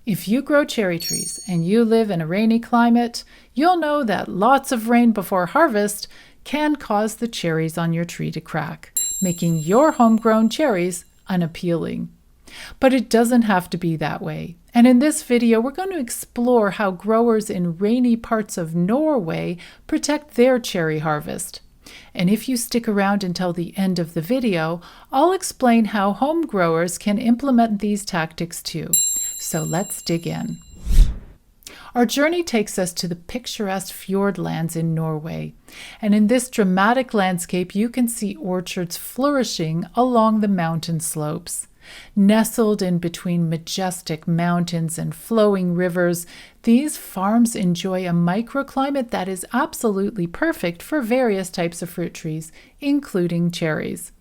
If you grow cherry trees and you live in a rainy climate, you'll know that lots of rain before harvest can cause the cherries on your tree to crack, making your homegrown cherries unappealing. But it doesn't have to be that way. And in this video, we're going to explore how growers in rainy parts of Norway protect their cherry harvest. And if you stick around until the end of the video, I'll explain how home growers can implement these tactics too. So let's dig in. Our journey takes us to the picturesque fjordlands in Norway. And in this dramatic landscape, you can see orchards flourishing along the mountain slopes. Nestled in between majestic mountains and flowing rivers, these farms enjoy a microclimate that is absolutely perfect for various types of fruit trees, including cherries.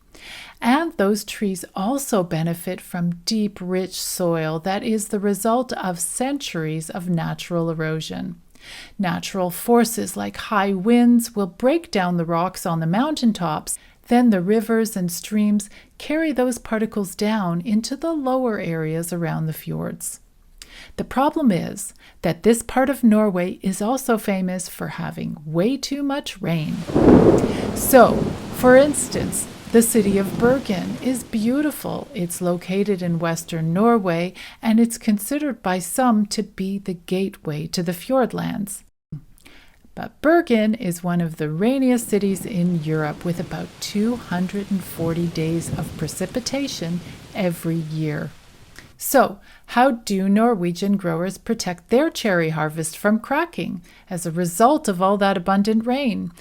And those trees also benefit from deep, rich soil that is the result of centuries of natural erosion. Natural forces like high winds will break down the rocks on the mountaintops. Then the rivers and streams carry those particles down into the lower areas around the fjords. The problem is that this part of Norway is also famous for having way too much rain. So, for instance, the city of Bergen is beautiful. It's located in western Norway, and it's considered by some to be the gateway to the fjordlands. But Bergen is one of the rainiest cities in Europe, with about 240 days of precipitation every year. So, how do Norwegian growers protect their cherry harvest from cracking as a result of all that abundant rain?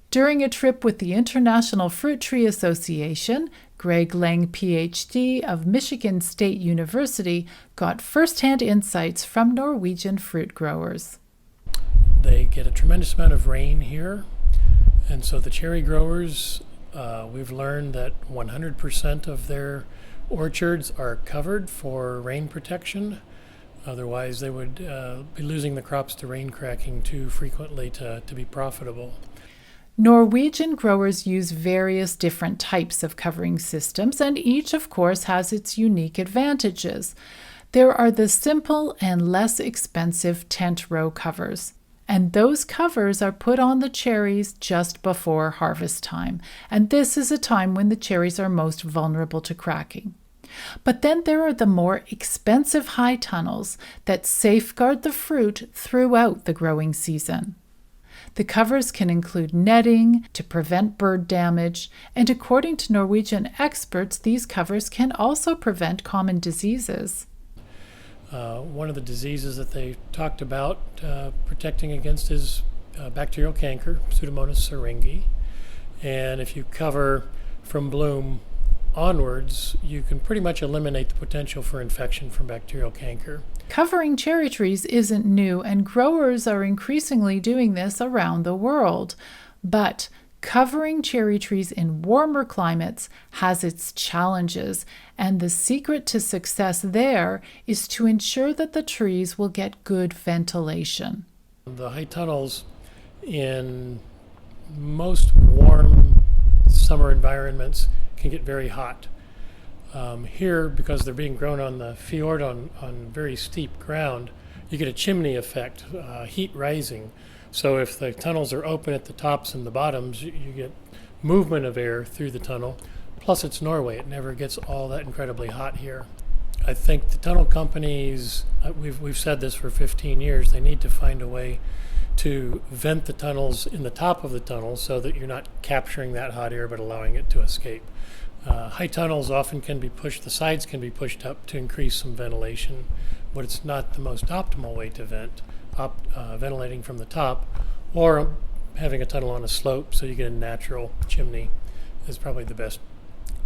During a trip with the International Fruit Tree Association, Greg Lang, Ph.D. of Michigan State University, got first-hand insights from Norwegian fruit growers. They get a tremendous amount of rain here, and so the cherry growers, we've learned that 100% of their orchards are covered for rain protection. Otherwise, they would be losing the crops to rain cracking too frequently to be profitable. Norwegian growers use various different types of covering systems, and each, of course, has its unique advantages. There are the simple and less expensive tent row covers, and those covers are put on the cherries just before harvest time, and this is a time when the cherries are most vulnerable to cracking. But then there are the more expensive high tunnels that safeguard the fruit throughout the growing season. The covers can include netting to prevent bird damage, and according to Norwegian experts, these covers can also prevent common diseases. One of the diseases that they talked about protecting against is bacterial canker, Pseudomonas syringae. And if you cover from bloom onwards, you can pretty much eliminate the potential for infection from bacterial canker. Covering cherry trees isn't new, and growers are increasingly doing this around the world. But covering cherry trees in warmer climates has its challenges, and the secret to success there is to ensure that the trees will get good ventilation. The high tunnels in most warm summer environments can get very hot. Here, because they're being grown on the fjord on very steep ground, you get a chimney effect, heat rising. So if the tunnels are open at the tops and the bottoms, you get movement of air through the tunnel. Plus it's Norway, it never gets all that incredibly hot here. I think the tunnel companies, we've said this for 15 years, they need to find a way to vent the tunnels in the top of the tunnel so that you're not capturing that hot air but allowing it to escape. High tunnels often can be pushed, the sides can be pushed up to increase some ventilation, but it's not the most optimal way to vent. Ventilating from the top or having a tunnel on a slope so you get a natural chimney is probably the best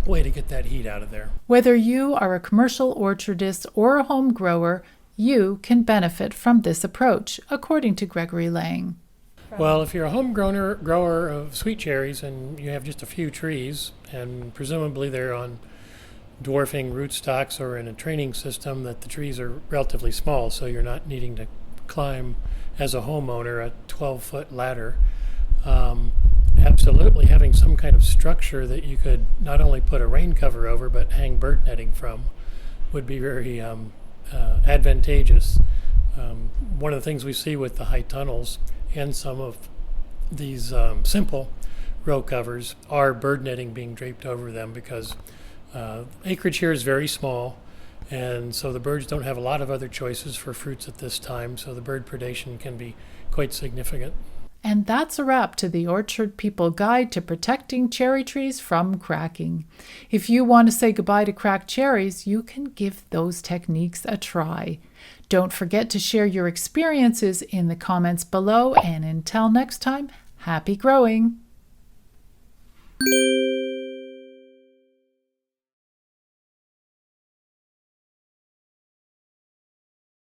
way to get that heat out of there. Whether you are a commercial orchardist or a home grower, you can benefit from this approach, according to Gregory Lang. Well, if you're a home grower of sweet cherries and you have just a few trees, and presumably they're on dwarfing rootstocks or in a training system that the trees are relatively small, so you're not needing to climb as a homeowner a 12-foot ladder, absolutely having some kind of structure that you could not only put a rain cover over but hang bird netting from would be very advantageous. One of the things we see with the high tunnels and some of these simple row covers are bird netting being draped over them because acreage here is very small, and so the birds don't have a lot of other choices for fruits at this time, so the bird predation can be quite significant. And that's a wrap to the Orchard People Guide to Protecting Cherry Trees from Cracking. If you want to say goodbye to cracked cherries, you can give those techniques a try. Don't forget to share your experiences in the comments below, and until next time, happy growing!